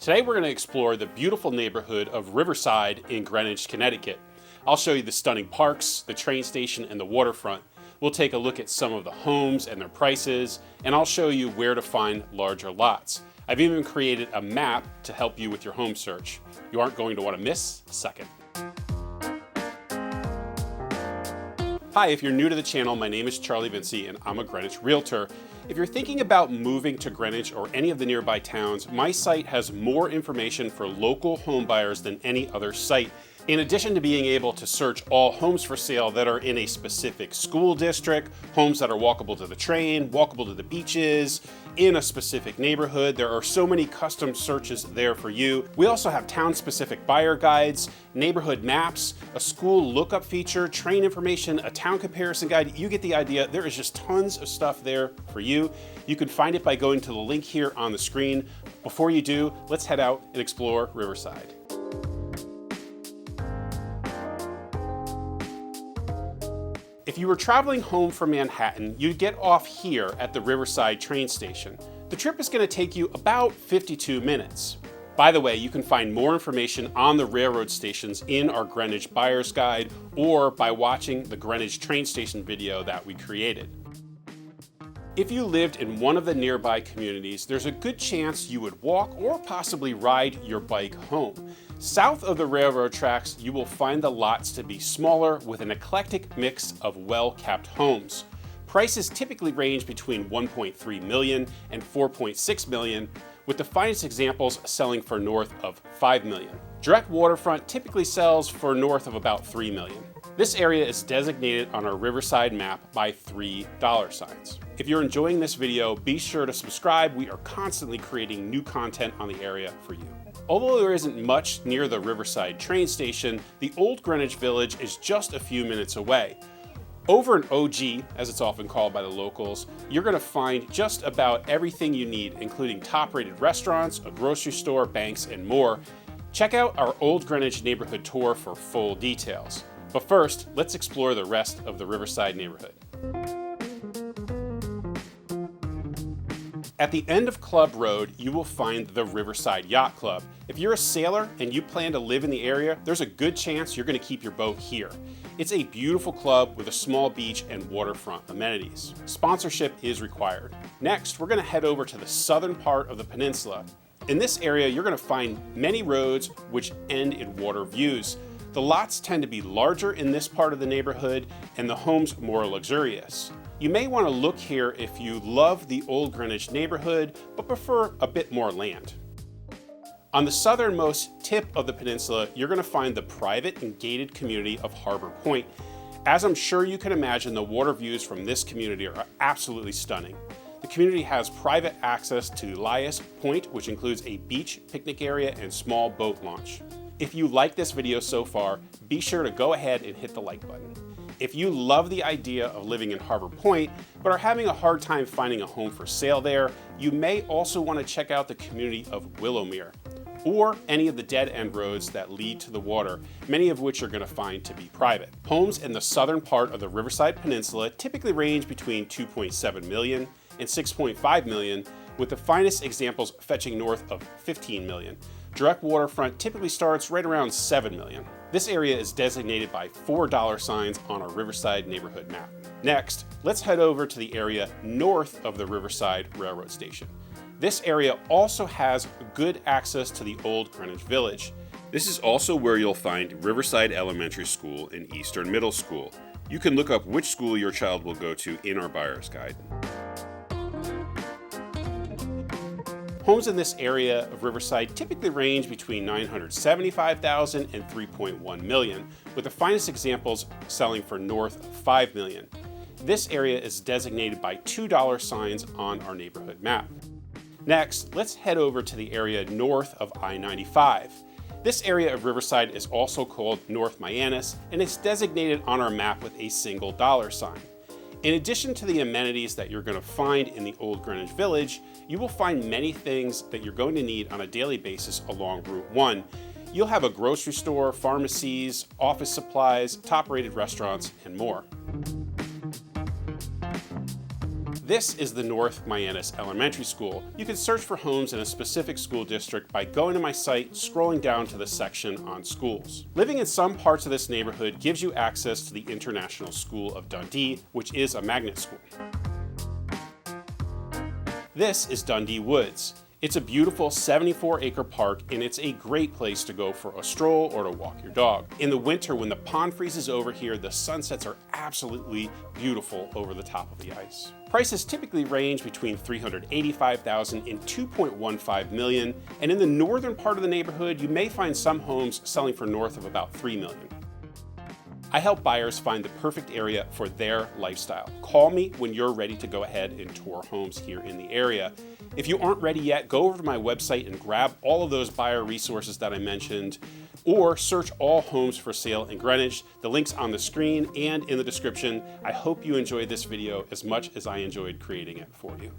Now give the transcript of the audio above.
Today we're going to explore the beautiful neighborhood of Riverside in Greenwich, Connecticut. I'll show you the stunning parks, the train station, and the waterfront. We'll take a look at some of the homes and their prices, and I'll show you where to find larger lots. I've even created a map to help you with your home search. You aren't going to want to miss a second. Hi, if you're new to the channel, my name is Charlie Vinci and I'm a Greenwich Realtor. If you're thinking about moving to Greenwich or any of the nearby towns, my site has more information for local home buyers than any other site. In addition to being able to search all homes for sale that are in a specific school district, homes that are walkable to the train, walkable to the beaches, in a specific neighborhood, there are so many custom searches there for you. We also have town-specific buyer guides, neighborhood maps, a school lookup feature, train information, a town comparison guide. You get the idea. There is just tons of stuff there for you. You can find it by going to the link here on the screen. Before you do, let's head out and explore Riverside. If you were traveling home from Manhattan, you'd get off here at the Riverside train station. The trip is going to take you about 52 minutes. By the way, you can find more information on the railroad stations in our Greenwich Buyer's Guide or by watching the Greenwich train station video that we created. If you lived in one of the nearby communities, there's a good chance you would walk or possibly ride your bike home. South of the railroad tracks, you will find the lots to be smaller with an eclectic mix of well-kept homes. Prices typically range between $1.3 million and $4.6 million, with the finest examples selling for north of $5 million. Direct waterfront typically sells for north of about $3 million. This area is designated on our Riverside map by $3 signs. If you're enjoying this video, be sure to subscribe. We are constantly creating new content on the area for you. Although there isn't much near the Riverside train station, the Old Greenwich Village is just a few minutes away. Over in OG, as it's often called by the locals, you're going to find just about everything you need, including top-rated restaurants, a grocery store, banks, and more. Check out our Old Greenwich Neighborhood tour for full details. But first, let's explore the rest of the Riverside neighborhood. At the end of Club Road, you will find the Riverside Yacht Club. If you're a sailor and you plan to live in the area, there's a good chance you're going to keep your boat here. It's a beautiful club with a small beach and waterfront amenities. Sponsorship is required. Next, we're going to head over to the southern part of the peninsula. In this area, you're going to find many roads which end in water views. The lots tend to be larger in this part of the neighborhood and the homes more luxurious. You may want to look here if you love the Old Greenwich neighborhood but prefer a bit more land. On the southernmost tip of the peninsula, you're going to find the private and gated community of Harbor Point. As I'm sure you can imagine, the water views from this community are absolutely stunning. The community has private access to Elias Point, which includes a beach, picnic area, and small boat launch. If you like this video so far, be sure to go ahead and hit the like button. If you love the idea of living in Harbor Point, but are having a hard time finding a home for sale there, you may also want to check out the community of Willowmere, or any of the dead-end roads that lead to the water, many of which you're going to find to be private. Homes in the southern part of the Riverside Peninsula typically range between $2.7 million and $6.5 million, with the finest examples fetching north of $15 million. Direct waterfront typically starts right around $7 million. This area is designated by $4 signs on our Riverside neighborhood map. Next, let's head over to the area north of the Riverside Railroad Station. This area also has good access to the Old Greenwich Village. This is also where you'll find Riverside Elementary School and Eastern Middle School. You can look up which school your child will go to in our buyer's guide. Homes in this area of Riverside typically range between $975,000 and $3.1 million, with the finest examples selling for north of $5 million. This area is designated by $2 signs on our neighborhood map. Next, let's head over to the area north of I-95. This area of Riverside is also called North Mianis, and it's designated on our map with a single dollar sign. In addition to the amenities that you're going to find in the Old Greenwich Village, you will find many things that you're going to need on a daily basis along Route 1. You'll have a grocery store, pharmacies, office supplies, top-rated restaurants, and more. This is the North Mianis Elementary School. You can search for homes in a specific school district by going to my site, scrolling down to the section on schools. Living in some parts of this neighborhood gives you access to the International School of Dundee, which is a magnet school. This is Dundee Woods. It's a beautiful 74-acre park, and it's a great place to go for a stroll or to walk your dog. In the winter, when the pond freezes over here, the sunsets are absolutely beautiful over the top of the ice. Prices typically range between $385,000 and $2.15 million, and in the northern part of the neighborhood, you may find some homes selling for north of about $3 million. I help buyers find the perfect area for their lifestyle. Call me when you're ready to go ahead and tour homes here in the area. If you aren't ready yet, go over to my website and grab all of those buyer resources that I mentioned, or search all homes for sale in Greenwich. The link's on the screen and in the description. I hope you enjoyed this video as much as I enjoyed creating it for you.